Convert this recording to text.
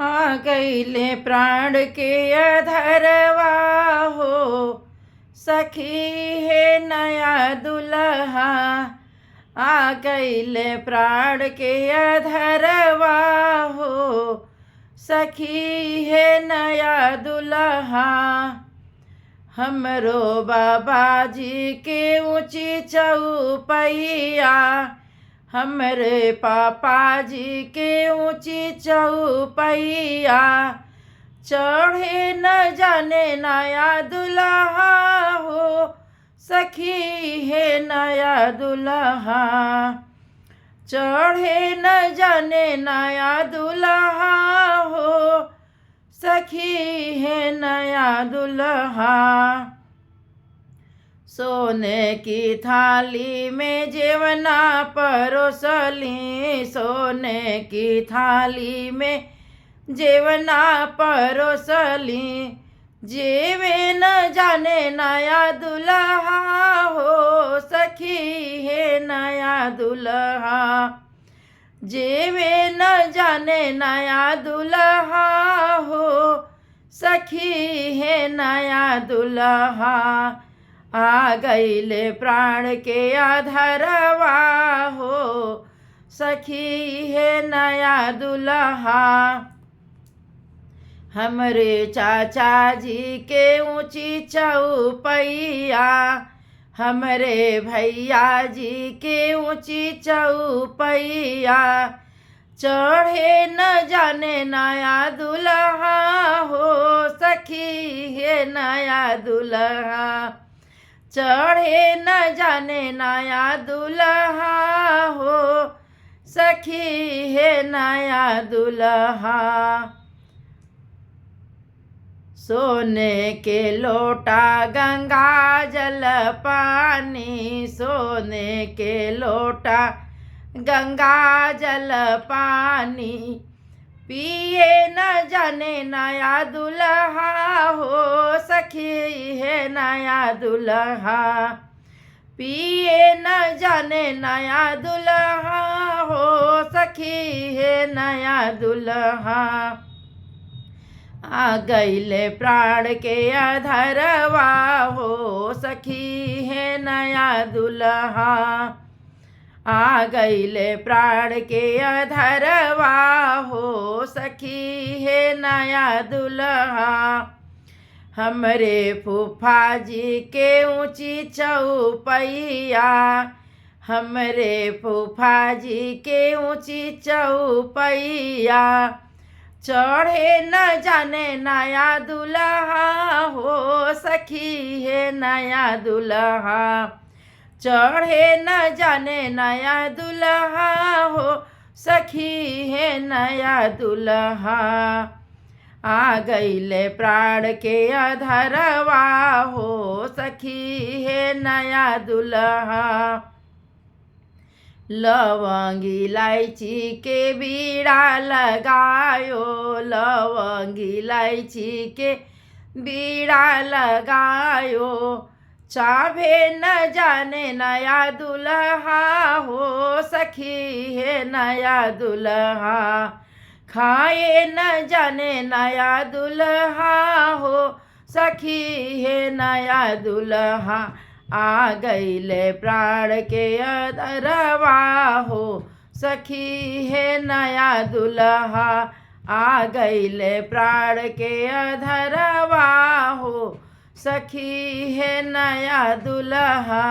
आ गईले प्राण के अधरवा हो, सखी है नया दुल्हा। आ गईले प्राण के अधरवा हो, सखी है नया दुल्हा। हमरो बाबा जी के ऊंची चौपैया, हमरे पापा जी के ऊंची चौपैया। चढ़े न जाने नया दुल्हा हो, सखी है नया दुल्हा। चढ़े न जाने नया दुल्हा हो, सखी है नया दुल्हा। सोने की थाली में जेवना परोसली, सोने की थाली में जेवना परोसली। जेवे न जाने नया दुल्हा हो, सखी है नया दुल्हा। जेवे न जाने नया दुल्हा हो, सखी है नया दुल्हा। आ गईले प्राण के अधरवा हो, सखी है नया दुल्हा। हमरे चाचा जी के ऊंची चौपैया, हमरे भैया जी के ऊंची चौपैया। चढ़े न जाने नया दुल्हा हो, सखी है नया दुल्हा। चढ़े न जाने नया दुल्हा हो, सखी है नया दुल्हा। सोने के लोटा गंगा जल पानी, सोने के लोटा गंगा जल पानी। पिए न जाने नया दुल्हा हो, सखी है नया दुल्हा। पिए न जाने नया दुल्हा हो, सखी है नया दुल्हा। आ गईले प्राण के अधरवा हो, सखी है नया दुल्हा। आ गईले प्राण के अधरवा हो, सखी है नया दुल्हा। हमरे फूफा जी के ऊंची चौपैया, हमरे फूफा जी के ऊंची चौपैया। चढ़े न जाने नया दुल्हा हो, सखी है नया दुल्हा। चढ़े न जाने नया दुल्हा हो, सखी है नया दुल्हा। आ गईले प्राण के अधरवा हो, सखी है नया दुल्हा। लवंग इलायची के बीड़ा लगायो, लवंग इलायची के बीड़ा लगायो। चाहे न जाने नया दुल्हा हो, सखी है नया दुल्हा। खाए न जाने नया दुल्हा हो, सखी है नया दुल्हा। आ गईले प्राण के अधरवा हो, सखी है नया दुल्हा। आ गईले प्राण के अधरवा हो, सखी है नया दुल्हा।